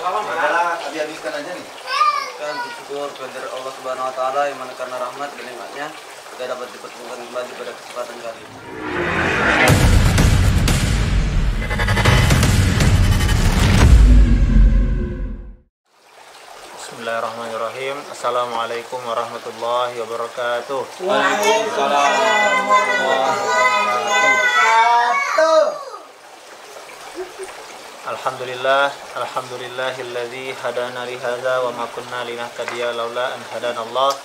Adalah habiskan aja nih. Kan bersyukur kepada Allah Subhanahu Wa Taala yang mana karena rahmat dan nikmatnya kita dapat dipertemukan kembali pada kesempatan kali ini. Bismillahirrahmanirrahim. Assalamualaikum warahmatullahi wabarakatuh. Waalaikumsalam warahmatullahi wabarakatuh. Alhamdulillahilladzi hadana li hadza wa ma kunna linahtadiya laula an hadanallah.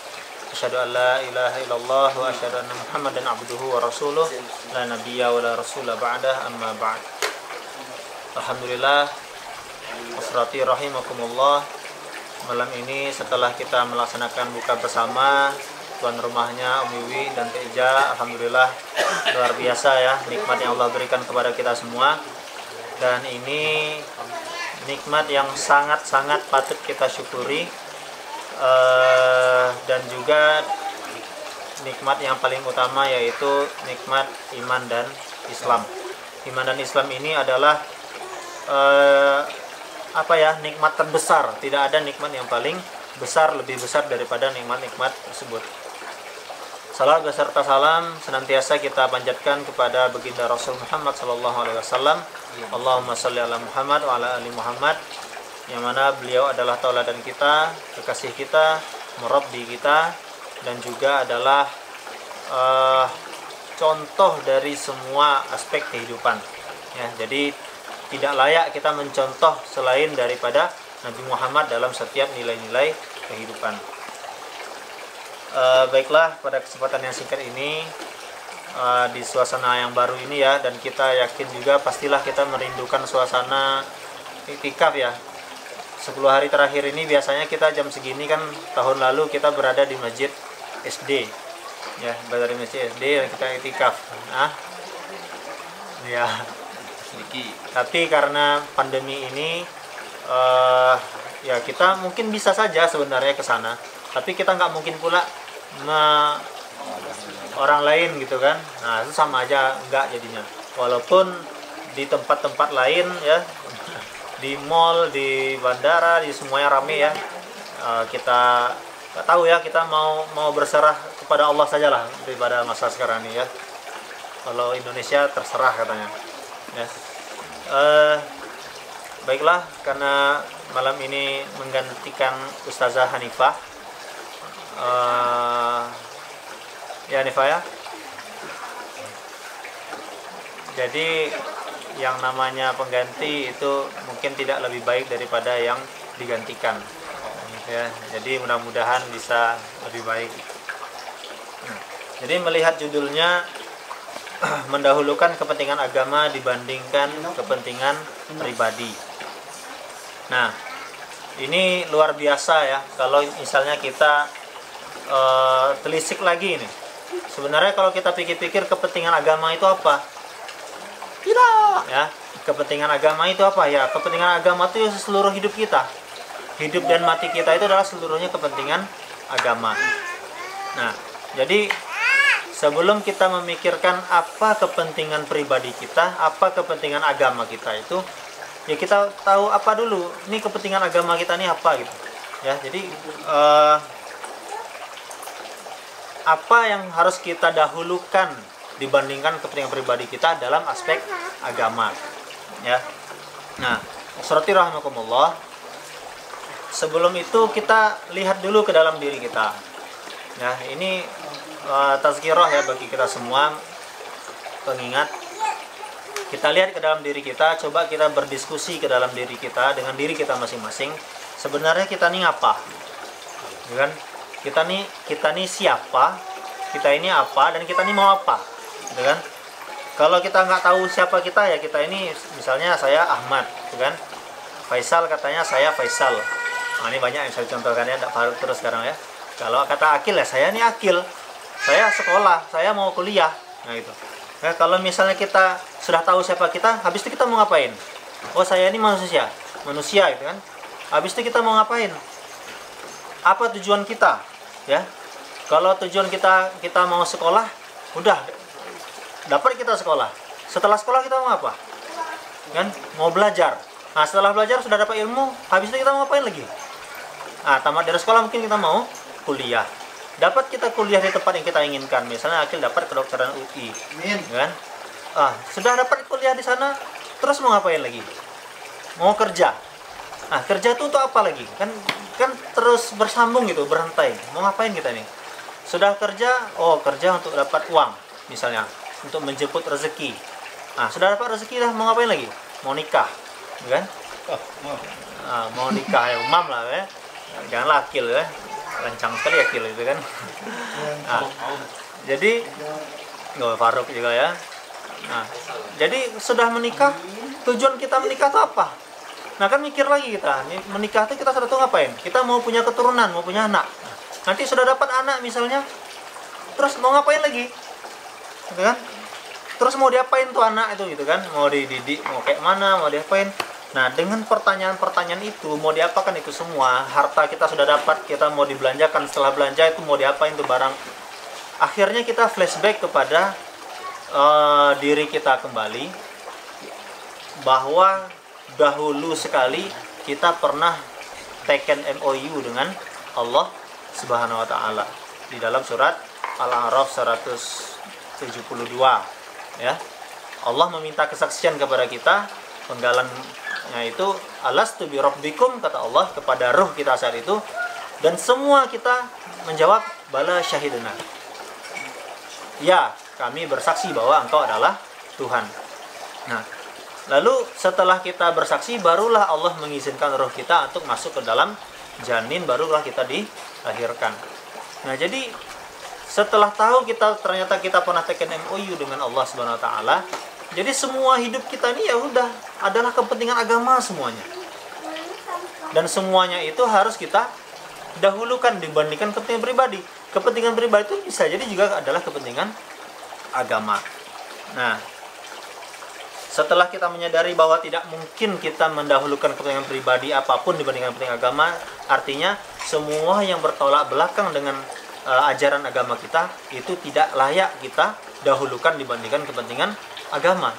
Asyhadu an la ilaha illallah wa asyhadu anna Muhammadan abduhu wa rasuluh la nabiyya wa la rasula ba'dah amma ba'd. Alhamdulillah wasrati rahimakumullah. Malam ini setelah kita melaksanakan buka bersama tuan rumahnya Om Wiwi dan Teja, alhamdulillah luar biasa ya nikmat yang Allah berikan kepada kita semua. Dan ini nikmat yang sangat-sangat patut kita syukuri, dan juga nikmat yang paling utama yaitu nikmat iman dan Islam. Iman dan Islam ini adalah nikmat terbesar. Tidak ada nikmat yang paling besar, lebih besar daripada nikmat-nikmat tersebut. Salawat beserta salam senantiasa kita panjatkan kepada baginda Rasul Muhammad SAW. Allahumma sholli ala Muhammad wa ala ali Muhammad, yang mana beliau adalah tauladan kita, kekasih kita, murabbi kita, dan juga adalah contoh dari semua aspek kehidupan. Ya, jadi tidak layak kita mencontoh selain daripada Nabi Muhammad dalam setiap nilai-nilai kehidupan. Baiklah, pada kesempatan yang singkat ini, di suasana yang baru ini ya, dan kita yakin juga pastilah kita merindukan suasana iktikaf ya. 10 hari terakhir ini biasanya kita jam segini kan, tahun lalu kita berada di masjid SD ya, berada di masjid SD dan kita iktikaf. Ya. Tapi karena pandemi ini ya kita mungkin bisa saja sebenarnya ke sana, tapi kita nggak mungkin pula orang lain gitu kan. Nah itu sama aja nggak jadinya, walaupun di tempat-tempat lain ya, di mall, di bandara, di semuanya rame ya, kita nggak tahu ya, kita mau berserah kepada Allah sajalah daripada masa sekarang ini ya. Kalau Indonesia terserah katanya ya. Baiklah, karena malam ini menggantikan Ustazah Hanifah, ya Hanifah ya. Jadi yang namanya pengganti itu mungkin tidak lebih baik daripada yang digantikan ya. Jadi mudah-mudahan bisa lebih baik. Jadi melihat judulnya, mendahulukan kepentingan agama dibandingkan kepentingan pribadi. Nah, ini luar biasa ya. Kalau misalnya kita telisik lagi ini, sebenarnya kalau kita pikir-pikir kepentingan agama itu apa? Tidak. Ya, kepentingan agama itu apa ya? Kepentingan agama itu seluruh hidup kita. Hidup dan mati kita itu adalah seluruhnya kepentingan agama. Nah, jadi sebelum kita memikirkan apa kepentingan pribadi kita, apa kepentingan agama kita itu, ya kita tahu apa dulu, ini kepentingan agama kita ini apa gitu. Ya, jadi apa yang harus kita dahulukan dibandingkan kepentingan pribadi kita dalam aspek agama. Ya. Nah, surati rahimakumullah. Sebelum itu kita lihat dulu ke dalam diri kita. Ya, ini tazkirah ya bagi kita semua, pengingat. Kita lihat ke dalam diri kita, coba kita berdiskusi ke dalam diri kita dengan diri kita masing-masing. Sebenarnya kita ini apa? Ya kan? Kita nih siapa? Kita ini apa dan kita ini mau apa? Ya kan? Kalau kita nggak tahu siapa kita, ya kita ini, misalnya saya Ahmad, ya kan? Faisal katanya saya Faisal. Nah, ini banyak yang saya contohkan ya, tidak harus terus sekarang ya. Kalau kata Akil ya saya ini Akil. Saya sekolah, saya mau kuliah. Nah gitu. Ya, kalau misalnya kita sudah tahu siapa kita, habis itu kita mau ngapain? Oh, saya ini manusia gitu kan. Habis itu kita mau ngapain? Apa tujuan kita? Ya. Kalau tujuan kita mau sekolah, udah dapat kita sekolah. Setelah sekolah kita mau apa? Kan? Mau belajar. Nah, setelah belajar sudah dapat ilmu, habis itu kita mau ngapain lagi? Nah, tamat dari sekolah mungkin kita mau kuliah. Dapat kita kuliah di tempat yang kita inginkan. Misalnya Akil dapat kedokteran UI, kan? Sudah dapat kuliah di sana, terus mau ngapain lagi? Mau kerja. Nah, kerja itu untuk apa lagi? Kan terus bersambung gitu, berantai. Mau ngapain kita nih? Sudah kerja, kerja untuk dapat uang, misalnya, untuk menjemput rezeki. Nah, sudah dapat rezeki dah, mau ngapain lagi? Mau nikah, kan? Mau nikah ya, umam lah ya. Janganlah Akil ya. Lancang sekali Akil itu kan. Jadi Faruk juga ya. Nah, jadi sudah menikah, tujuan kita menikah itu apa? Nah, kan mikir lagi kita, menikah itu kita sudah tahu ngapain? Kita mau punya keturunan, mau punya anak. Nanti sudah dapat anak misalnya, terus mau ngapain lagi? Gitu kan? Terus mau diapain tuh anak itu gitu kan? Mau dididik, mau kayak mana, mau diapain? Nah, dengan pertanyaan-pertanyaan itu, mau diapakan itu semua? Harta kita sudah dapat, kita mau dibelanjakan, setelah belanja itu mau diapain tuh barang? Akhirnya kita flashback kepada diri kita kembali, bahwa dahulu sekali kita pernah taken MOU dengan Allah Subhanahu wa taala di dalam surat Al-A'raf 172 ya. Allah meminta kesaksian kepada kita, penggalannya itu alastu bi rabbikum, kata Allah kepada ruh kita saat itu, dan semua kita menjawab bala syahiduna. Ya, kami bersaksi bahwa engkau adalah Tuhan. Nah, lalu setelah kita bersaksi, barulah Allah mengizinkan roh kita untuk masuk ke dalam janin, barulah kita dilahirkan. Nah, jadi setelah tahu ternyata kita pernah taken MOU dengan Allah Subhanahu wa taala, jadi semua hidup kita ini ya udah adalah kepentingan agama semuanya. Dan semuanya itu harus kita dahulukan dibandingkan kepentingan pribadi. Kepentingan pribadi itu bisa jadi juga adalah kepentingan agama. Nah, setelah kita menyadari bahwa tidak mungkin kita mendahulukan kepentingan pribadi apapun dibandingkan kepentingan agama, artinya semua yang bertolak belakang dengan ajaran agama kita itu tidak layak kita dahulukan dibandingkan kepentingan agama.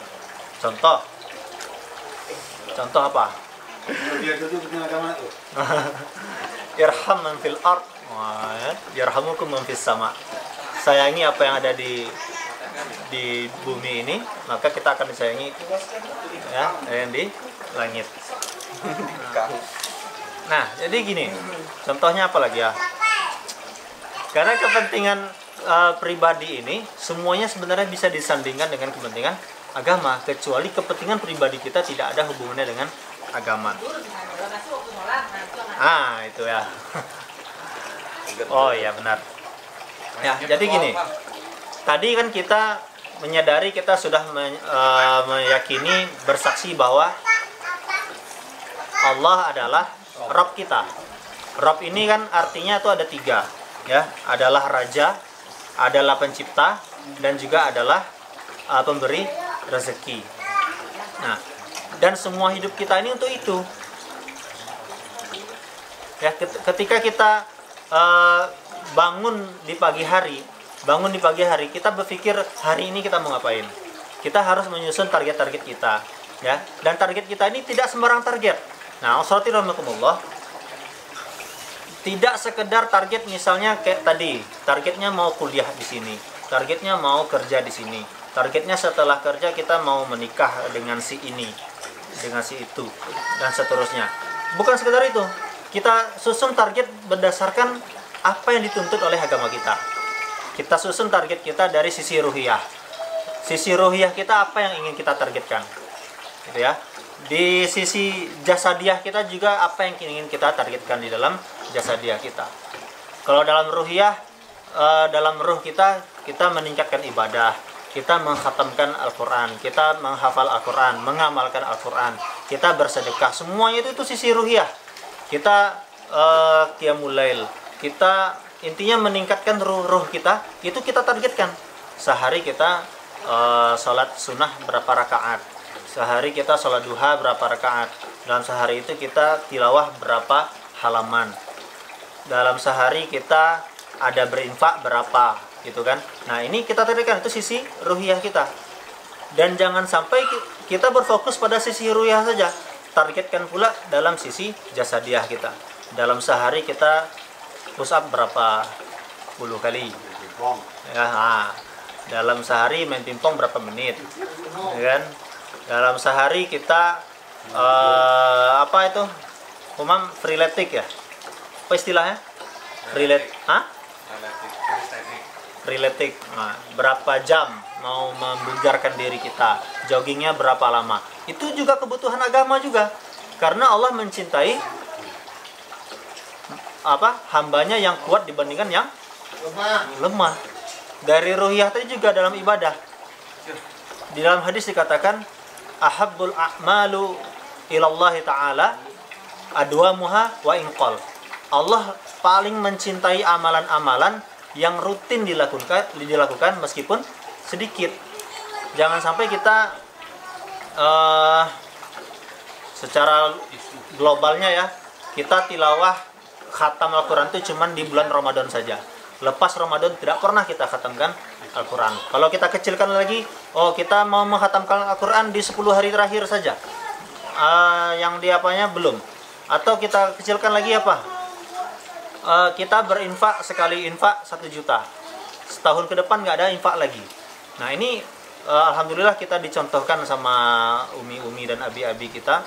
Contoh apa? Dia itu kepentingan agama itu. Irham man fil ard, yarhamukum man fis sama. Sayangi apa yang ada di bumi ini, maka kita akan disayangi ya yang di langit. Nah, jadi gini, contohnya apa lagi ya? Karena kepentingan pribadi ini semuanya sebenarnya bisa disandingkan dengan kepentingan agama, kecuali kepentingan pribadi kita tidak ada hubungannya dengan agama. Itu ya. Oh iya benar. Ya, jadi gini. Tadi kan kita menyadari, kita sudah meyakini, bersaksi bahwa Allah adalah Rabb kita. Rabb ini kan artinya itu ada 3 ya, adalah raja, adalah pencipta, dan juga adalah pemberi rezeki. Nah, dan semua hidup kita ini untuk itu. Ya, ketika kita bangun di pagi hari, kita berpikir hari ini kita mau ngapain. Kita harus menyusun target-target kita, ya. Dan target kita ini tidak sembarang target. Nah, assalamualaikum. Tidak sekedar target misalnya kayak tadi, targetnya mau kuliah di sini, targetnya mau kerja di sini, targetnya setelah kerja kita mau menikah dengan si ini, dengan si itu, dan seterusnya. Bukan sekedar itu. Kita susun target berdasarkan apa yang dituntut oleh agama kita. Kita susun target kita dari sisi ruhiyah. Sisi ruhiyah kita apa yang ingin kita targetkan, gitu ya. Di sisi jasadiah kita juga apa yang ingin kita targetkan di dalam jasadiah kita. Kalau dalam ruhiyah, dalam ruh kita meningkatkan ibadah, kita mengkhatamkan Al-Quran, kita menghafal Al-Quran, mengamalkan Al-Quran, kita bersedekah, semuanya itu sisi ruhiyah. Kita qiyamul lail, kita intinya meningkatkan ruh kita, itu kita targetkan. Sehari kita sholat sunnah berapa rakaat, sehari kita sholat duha berapa rakaat, dalam sehari itu kita tilawah berapa halaman, dalam sehari kita ada berinfak berapa, gitu kan. Nah, ini kita targetkan, itu sisi ruhiyah kita. Dan jangan sampai kita berfokus pada sisi ruhiyah saja. targetkan pula dalam sisi jasadiah kita. Dalam sehari kita push up berapa puluh kali? Bong. Ya, dalam sehari main pingpong berapa menit? Ya kan? Dalam sehari kita apa itu? Umam freeletic ya? Apa istilahnya? Freeletic. Nah, berapa jam mau membugarkan diri kita? Joggingnya berapa lama? Itu juga kebutuhan agama juga. Karena Allah mencintai hambanya yang kuat dibandingkan yang lemah. Dari ruhiyah tadi juga dalam ibadah. Di dalam hadis dikatakan ahabbul a'malu ilallahi ta'ala adwamuha wa inqal. Allah paling mencintai amalan-amalan yang rutin dilakukan meskipun sedikit. Jangan sampai kita secara globalnya ya, kita tilawah khatam Al-Quran itu cuman di bulan Ramadan saja. Lepas Ramadan tidak pernah kita khatamkan Al-Quran. Kalau kita kecilkan lagi, kita mau menghatamkan Al-Quran di 10 hari terakhir saja. Yang di apanya belum. Atau kita kecilkan lagi kita berinfak, sekali infak 1 juta. Setahun ke depan nggak ada infak lagi. Nah ini alhamdulillah kita dicontohkan sama umi-umi dan abi-abi kita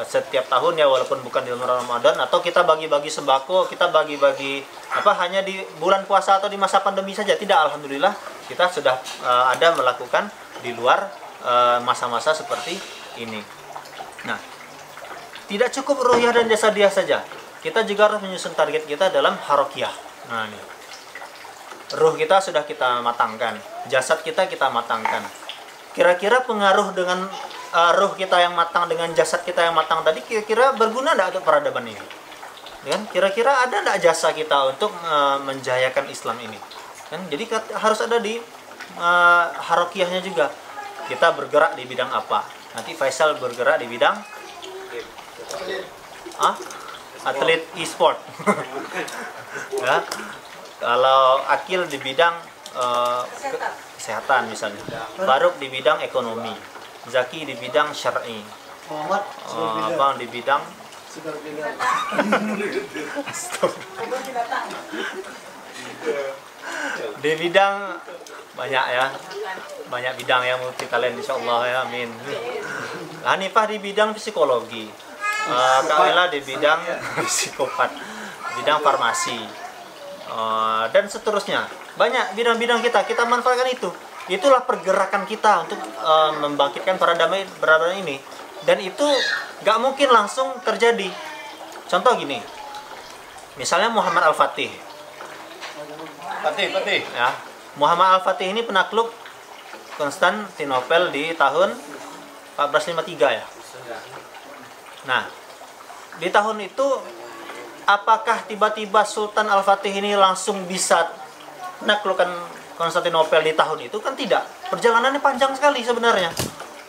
setiap tahun ya, walaupun bukan di Ramadan, atau kita bagi-bagi sembako, kita bagi-bagi hanya di bulan puasa atau di masa pandemi saja. Tidak, alhamdulillah kita sudah ada melakukan di luar masa-masa seperti ini. Nah, tidak cukup ruhiyah dan jasadiah saja. Kita juga harus menyusun target kita dalam harokiyah. Nah, ini. Ruh kita sudah kita matangkan, jasad kita matangkan. Kira-kira pengaruh dengan ruh kita yang matang dengan jasad kita yang matang tadi, kira-kira berguna tidak untuk peradaban ini? Kan? Kira-kira ada tidak jasa kita untuk menjayakan Islam ini? Kan? Jadi harus ada di harokiyahnya juga. Kita bergerak di bidang apa? Nanti Faisal bergerak di bidang atlet e-sport. Ya. Kalau Akil di bidang kesehatan misalnya, Faruk di bidang ekonomi, Zaki di bidang syar'i, Bang di bidang di bidang banyak ya, banyak bidang ya multi talent insyaallah ya, amin. Hanifah di bidang psikologi, Kak Ella di bidang psikopat, bidang farmasi, dan seterusnya. Banyak bidang-bidang kita manfaatkan itu. Itulah pergerakan kita untuk membangkitkan peradaban ini. Dan itu gak mungkin langsung terjadi. Contoh gini, misalnya Muhammad Al-Fatih. Ya, Muhammad Al-Fatih ini penakluk Konstantinopel di tahun 1453 ya. Nah, di tahun itu apakah tiba-tiba Sultan Al-Fatih ini langsung bisa menaklukkan Konstantinopel di tahun itu? Kan tidak. Perjalanannya panjang sekali sebenarnya.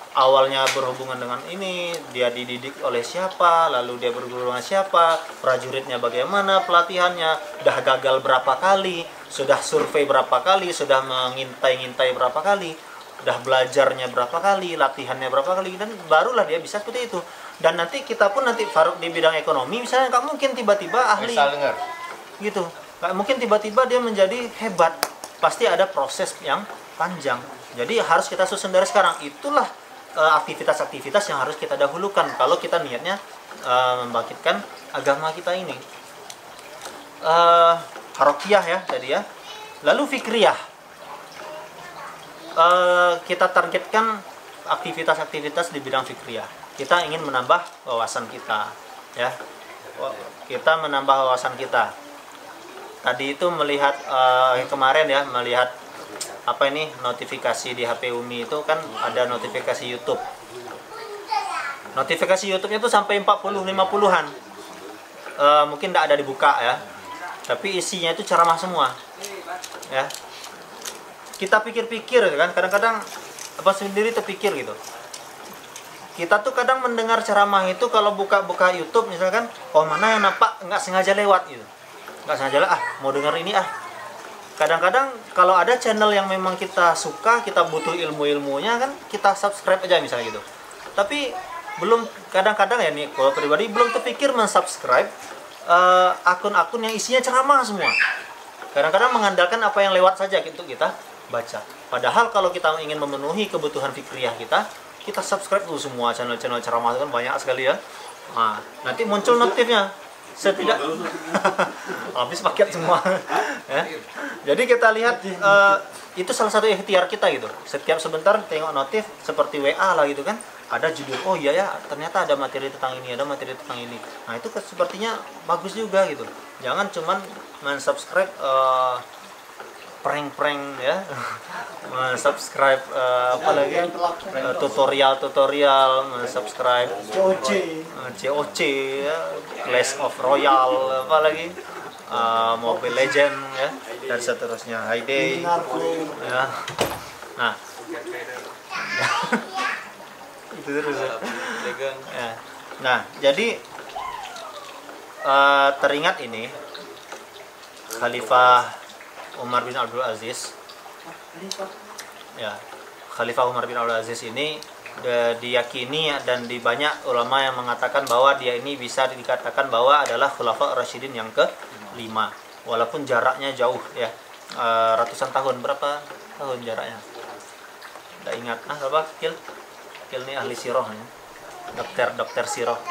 Awalnya berhubungan dengan ini, dia dididik oleh siapa, lalu dia berguru dengan siapa, prajuritnya bagaimana, pelatihannya, sudah gagal berapa kali, sudah survei berapa kali, sudah mengintai-ngintai berapa kali, sudah belajarnya berapa kali, latihannya berapa kali, dan barulah dia bisa seperti itu. Dan nanti kita pun nanti Faruk di bidang ekonomi misalnya, nggak mungkin tiba-tiba ahli gitu, nggak mungkin tiba-tiba dia menjadi hebat, pasti ada proses yang panjang. Jadi harus kita susun dari sekarang. Itulah aktivitas-aktivitas yang harus kita dahulukan kalau kita niatnya membangkitkan agama kita ini. Harokiyah ya tadi ya. Lalu fikriyah, kita targetkan aktivitas-aktivitas di bidang fikriyah. Kita ingin menambah wawasan kita, ya. Kita menambah wawasan kita. Tadi itu melihat kemarin ya, melihat notifikasi di HP Umi itu kan ada notifikasi YouTube. Notifikasi YouTube-nya itu sampai 40-50-an. Mungkin tidak ada dibuka ya. Tapi isinya itu ceramah semua. Ya. Kita pikir-pikir kan, kadang-kadang sendiri terpikir gitu. Kita tuh kadang mendengar ceramah itu kalau buka YouTube misalkan, mana yang nampak nggak sengaja lewat gitu. Nggak sengaja mau dengar ini Kadang-kadang kalau ada channel yang memang kita suka, kita butuh ilmu-ilmunya kan, kita subscribe aja misalnya gitu. Tapi belum, kadang-kadang ya nih kalau pribadi belum terpikir mensubscribe akun-akun yang isinya ceramah semua. Kadang-kadang mengandalkan apa yang lewat saja gitu kita baca. Padahal kalau kita ingin memenuhi kebutuhan fikriyah kita subscribe dulu semua channel-channel ceramah, kan banyak sekali ya. Nah, nanti muncul notifnya. Setidak habis paket semua. Ya. Jadi kita lihat itu salah satu ikhtiar kita gitu. Setiap sebentar tengok notif seperti WA lah gitu kan. Ada judul, oh iya ya, ternyata ada materi tentang ini, ada materi tentang ini. Nah, itu sepertinya bagus juga gitu. Jangan cuman mensubscribe prank-prank ya. Mensubscribe apa lagi? Tutorial, mensubscribe COC ya, Clash of Royale, apa lagi? Mobile Legend ya, dan seterusnya, High Day ya. Nah, itu terus ya. Ya. Nah, jadi teringat ini Khalifah Umar bin Abdul Aziz ya, Khalifah Umar bin Abdul Aziz ini diyakini dan di banyak ulama yang mengatakan bahwa dia ini bisa dikatakan bahwa adalah Khulafa Rasyidin yang ke-5, walaupun jaraknya jauh ya, ratusan tahun. Berapa tahun jaraknya? Tidak ingat. Berapa? Kil ini ahli sirah ya. Dokter sirah.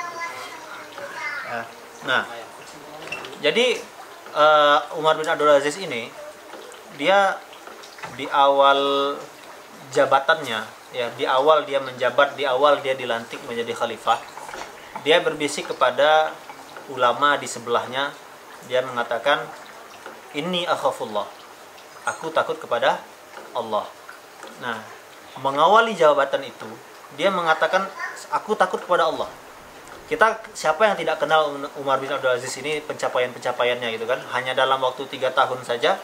Nah, jadi Umar bin Abdul Aziz ini dia di awal jabatannya ya, di awal dia menjabat, di awal dia dilantik menjadi khalifah, dia berbisik kepada ulama di sebelahnya. Dia mengatakan, inni akhafullah, aku takut kepada Allah. Nah, mengawali jabatan itu dia mengatakan, aku takut kepada Allah. Kita, siapa yang tidak kenal Umar bin Abdul Aziz ini, pencapaian-pencapaiannya gitu kan. Hanya dalam waktu 3 tahun saja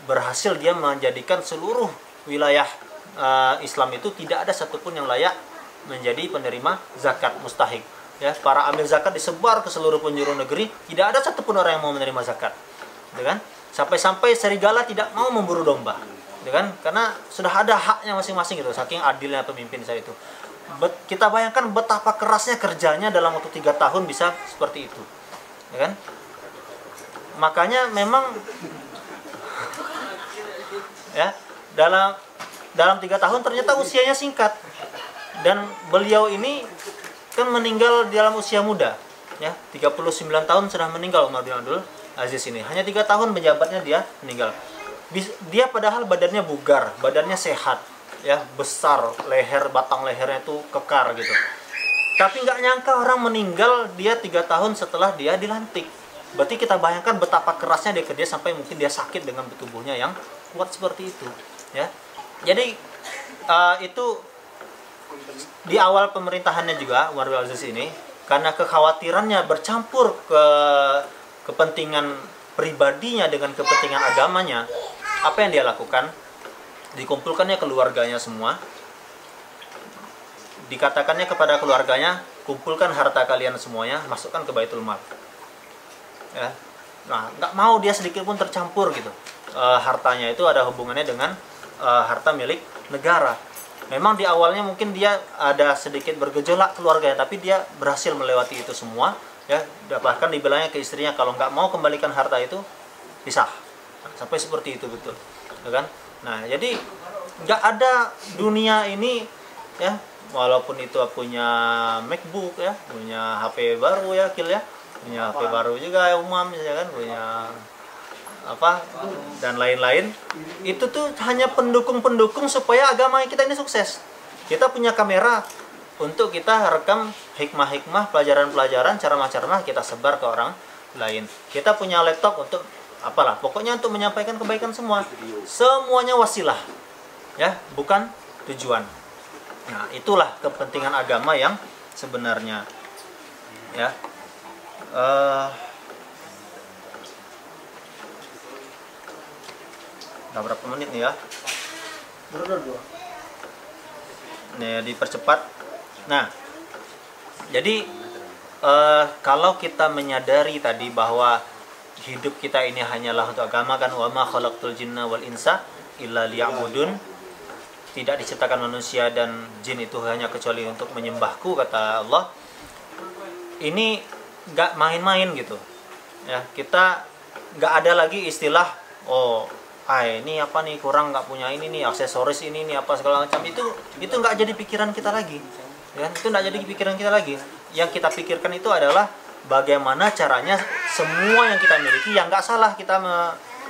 berhasil dia menjadikan seluruh wilayah Islam itu tidak ada satupun yang layak menjadi penerima zakat mustahik ya. Para amil zakat disebar ke seluruh penjuru negeri, tidak ada satupun orang yang mau menerima zakat gitu kan. Sampai-sampai serigala tidak mau memburu domba gitu kan, karena sudah ada haknya masing-masing gitu, saking adilnya pemimpin saya itu. Kita bayangkan betapa kerasnya kerjanya dalam waktu 3 tahun bisa seperti itu ya kan. Makanya memang ya, dalam 3 tahun ternyata usianya singkat, dan beliau ini kan meninggal dalam usia muda ya, 39 tahun sudah meninggal Umar bin Abdul Aziz ini. Hanya 3 tahun menjabatnya dia meninggal. Dia padahal badannya bugar, badannya sehat ya, besar, batang lehernya itu kekar gitu. Tapi nggak nyangka orang meninggal dia 3 tahun setelah dia dilantik. Berarti kita bayangkan betapa kerasnya dia kerja sampai mungkin dia sakit dengan tubuhnya yang kuat seperti itu ya. Jadi itu di awal pemerintahannya juga Umar bin Aziz ini, karena kekhawatirannya bercampur ke kepentingan pribadinya dengan kepentingan agamanya, apa yang dia lakukan? Dikumpulkannya keluarganya semua, dikatakannya kepada keluarganya, kumpulkan harta kalian semuanya, masukkan ke Baitul Mal ya. Nah, nggak mau dia sedikit pun tercampur gitu. Hartanya itu ada hubungannya dengan harta milik negara. Memang di awalnya mungkin dia ada sedikit bergejolak keluarganya, tapi dia berhasil melewati itu semua ya. Bahkan dibilangnya ke istrinya, kalau nggak mau kembalikan harta itu pisah. Nah, sampai seperti itu betul ya kan. Nah, jadi nggak ada dunia ini ya, walaupun itu punya MacBook ya, punya HP baru ya, Kil ya, punya HP baru juga ya, Umam ya kan, punya apa dan lain-lain, itu tuh hanya pendukung-pendukung supaya agama kita ini sukses. Kita punya kamera untuk kita rekam hikmah-hikmah, pelajaran-pelajaran, ceramah-ceramah, kita sebar ke orang lain. Kita punya laptop untuk apalah, pokoknya untuk menyampaikan kebaikan semua. Semuanya wasilah ya, bukan tujuan. Nah, itulah kepentingan agama yang sebenarnya ya. Udah berapa menit nih ya? Nih, dipercepat. Nah, jadi kalau kita menyadari tadi bahwa hidup kita ini hanyalah untuk agama kan, wa ma khalaqtul jinna wal insa illa liya'budun. tidak diciptakan manusia dan jin itu hanya kecuali untuk menyembahku, kata Allah. Ini nggak main-main gitu ya. Kita nggak ada lagi istilah ini apa nih, kurang nggak punya ini nih, aksesoris ini nih apa segala macam. Itu nggak jadi pikiran kita lagi ya. Itu nggak jadi pikiran kita lagi. Yang kita pikirkan itu adalah bagaimana caranya semua yang kita miliki, yang nggak salah kita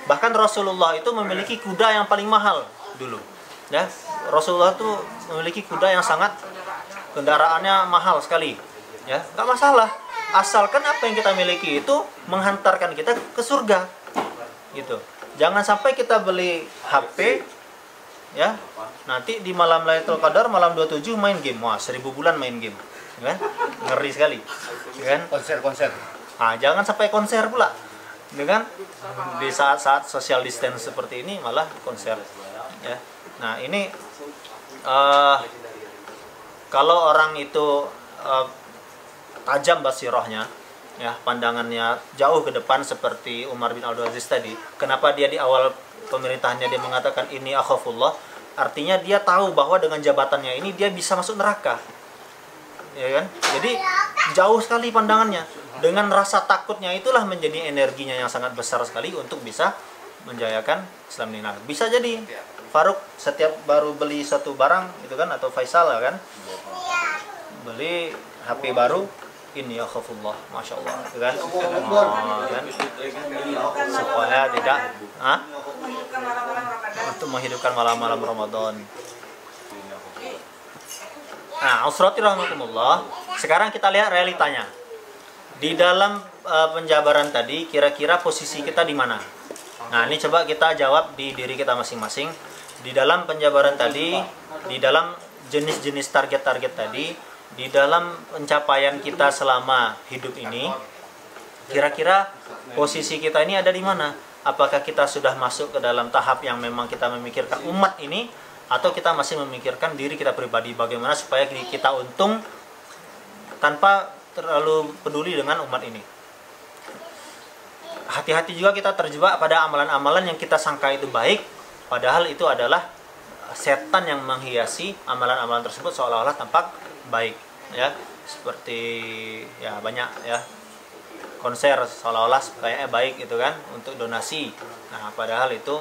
bahkan Rasulullah itu memiliki kuda yang paling mahal dulu ya. Rasulullah itu memiliki kuda yang sangat kendaraannya mahal sekali ya. Nggak masalah, asalkan apa yang kita miliki itu menghantarkan kita ke surga gitu. Jangan sampai kita beli HP ya, nanti di malam Lailatul Qadar, malam 27 main game. Wah, 1000 bulan main game kan, ngeri sekali kan. Konser. Jangan sampai konser pula kan, di saat-saat social distance seperti ini malah konser ya. Nah ini kalau orang itu tajam basirahnya ya, pandangannya jauh ke depan seperti Umar bin Abdul Aziz tadi. Kenapa dia di awal pemerintahannya dia mengatakan ini akhafullah? Artinya dia tahu bahwa dengan jabatannya ini dia bisa masuk neraka ya kan. Jadi jauh sekali pandangannya. Dengan rasa takutnya itulah menjadi energinya yang sangat besar sekali untuk bisa menjayakan Islam ini. Nah, bisa jadi Faruk setiap baru beli satu barang itu kan, atau Faisal kan, beli HP baru, ini ya khafullah, masya Allah, gitu kan? Kan? Supaya tidak, untuk menghidupkan malam-malam Ramadan. Nah, usrati rahmatullah. Sekarang kita lihat realitanya. Di dalam penjabaran tadi, kira-kira posisi kita di mana? Nah, ini coba kita jawab di diri kita masing-masing. Di dalam penjabaran tadi, di dalam jenis-jenis target-target tadi, di dalam pencapaian kita selama hidup ini, kira-kira posisi kita ini ada di mana? Apakah kita sudah masuk ke dalam tahap yang memang kita memikirkan umat ini, atau kita masih memikirkan diri kita pribadi, bagaimana supaya kita untung tanpa terlalu peduli dengan umat ini. Hati-hati juga kita terjebak pada amalan-amalan yang kita sangka itu baik, padahal itu adalah setan yang menghiasi amalan-amalan tersebut seolah-olah tampak baik ya. Seperti ya banyak ya konser seolah-olah kayaknya baik itu kan, untuk donasi. Nah, padahal itu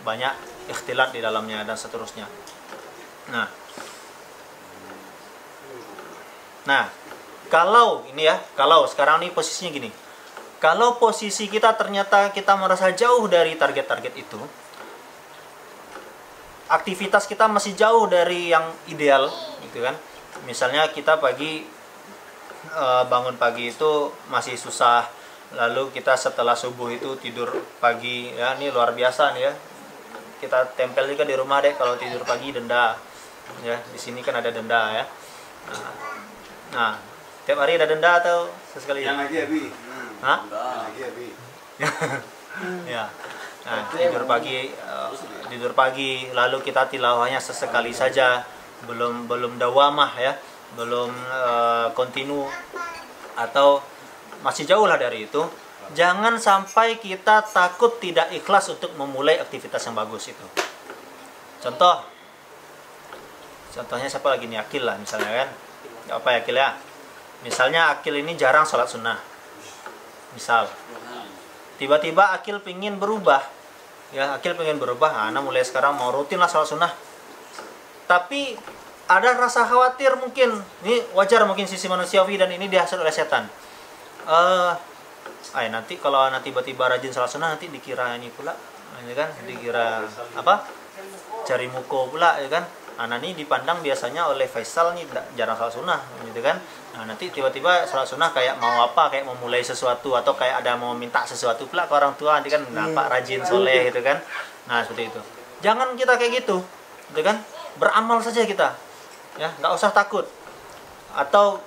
banyak ikhtilat di dalamnya dan seterusnya. Nah, kalau ini ya, kalau sekarang ini posisinya gini. Kalau posisi kita ternyata kita merasa jauh dari target-target itu, aktivitas kita masih jauh dari yang ideal gitu kan. Misalnya kita bangun pagi itu masih susah, lalu kita setelah subuh itu tidur pagi ya, ini luar biasa nih ya. Kita tempel juga di rumah deh, kalau tidur pagi denda ya. Di sini kan ada denda ya. Nah, tiap hari ada denda atau sesekali? Yang lagi Abi. Hah? Yang lagi Abi. Ya. Nah, tidur pagi lalu kita tilawahnya sesekali saja, belum dawamah ya, belum kontinu, atau masih jauh lah dari itu. Jangan sampai kita takut tidak ikhlas untuk memulai aktivitas yang bagus itu. Contohnya siapa lagi nih? Akil lah misalnya kan. Apa ya Akil ya? Misalnya Akil ini jarang sholat sunnah. Misal tiba-tiba Akil pengen berubah ya, Akil pengen berubah, nah mulai sekarang mau rutin lah sholat sunnah. Tapi ada rasa khawatir mungkin, ini wajar mungkin sisi manusiawi dan ini dihasut oleh setan. Nanti kalau tiba-tiba rajin sholat sunnah nanti dikira ini pula, ini kan dikira apa? Cari muko pula ya kan. Nah, ini dipandang biasanya oleh Faisal nih jarang sholat sunnah gitu kan. Nah, nanti tiba-tiba sholat sunnah kayak mau apa, kayak mau mulai sesuatu, atau kayak ada mau minta sesuatu pula ke orang tua nanti kan, nampak rajin soleh gitu kan. Nah, seperti itu. Jangan kita kayak gitu kan. Beramal saja kita ya, nggak usah takut. Atau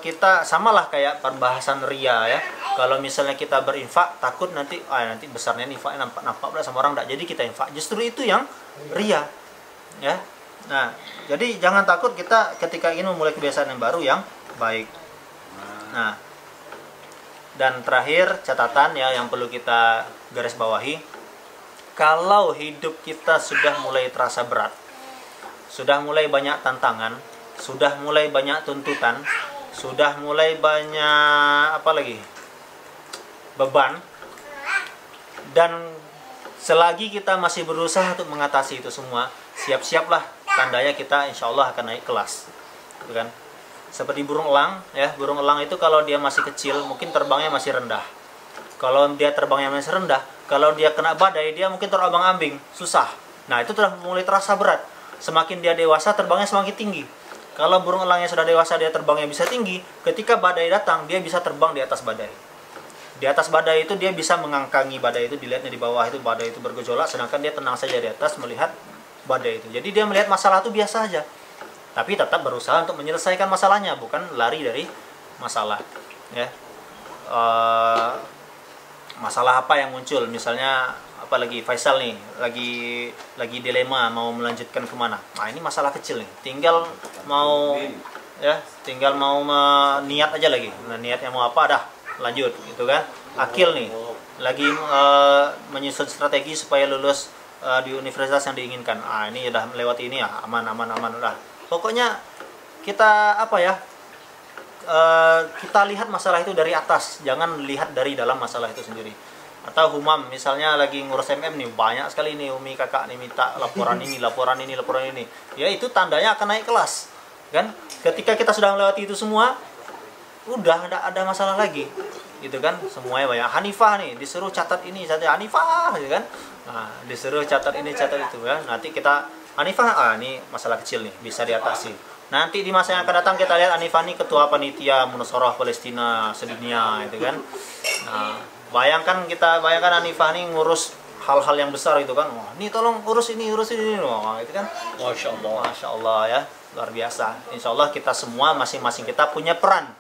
kita samalah kayak perbahasan ria ya. Kalau misalnya kita berinfak, takut nanti besarnya infaknya nampak pula sama orang, nggak jadi kita infak. Justru itu yang ria ya. Nah, jadi jangan takut kita ketika ingin memulai kebiasaan yang baru yang baik. Nah, dan terakhir catatan ya yang perlu kita garis bawahi, kalau hidup kita sudah mulai terasa berat, sudah mulai banyak tantangan, sudah mulai banyak tuntutan, sudah mulai banyak apa lagi? Beban. Dan selagi kita masih berusaha untuk mengatasi itu semua, siap-siaplah, tandanya kita insya Allah akan naik kelas, gitu kan? Seperti burung elang, ya, burung elang itu kalau dia masih kecil mungkin terbangnya masih rendah. Kalau dia terbangnya masih rendah, kalau dia kena badai dia mungkin terombang-ambing, susah. Nah itu sudah mulai terasa berat. Semakin dia dewasa terbangnya semakin tinggi. Kalau burung elangnya sudah dewasa dia terbangnya bisa tinggi, ketika badai datang dia bisa terbang di atas badai. Di atas badai itu dia bisa mengangkangi badai itu, dilihatnya di bawah itu badai itu bergejolak, sedangkan dia tenang saja di atas melihat badai itu. Jadi dia melihat masalah itu biasa saja, tapi tetap berusaha untuk menyelesaikan masalahnya, bukan lari dari masalah. Ya, masalah apa yang muncul? Misalnya apalagi Faisal nih lagi dilema mau melanjutkan kemana? Nah ini masalah kecil nih, tinggal mau niat aja lagi. Nah, niatnya mau apa dah? Lanjut gitu kan. Akil nih lagi menyusun strategi supaya lulus di universitas yang diinginkan. Ini udah melewati ini ya, aman udah. Pokoknya kita kita lihat masalah itu dari atas, jangan lihat dari dalam masalah itu sendiri. Atau Humam misalnya lagi ngurus MM nih, banyak sekali nih Umi kakak nih minta laporan ini. Ya itu tandanya akan naik kelas. Kan? Ketika kita sudah melewati itu semua, udah ada masalah lagi, gitu kan? Semuanya banyak. Hanifah nih disuruh catat ini, catat Hanifah, gitu kan? Nah, disuruh catat ini, catat itu kan? Nanti kita Hanifah, ini masalah kecil nih, bisa diatasi. Nanti di masa yang akan datang kita lihat Hanifah nih ketua panitia Munasharah Palestina sedunia, gitu kan? Nah, bayangkan Hanifah nih ngurus hal-hal yang besar itu kan? Wah, nih tolong urus ini, wah, itu kan? Masya Allah ya, luar biasa. Insya Allah kita semua masing-masing kita punya peran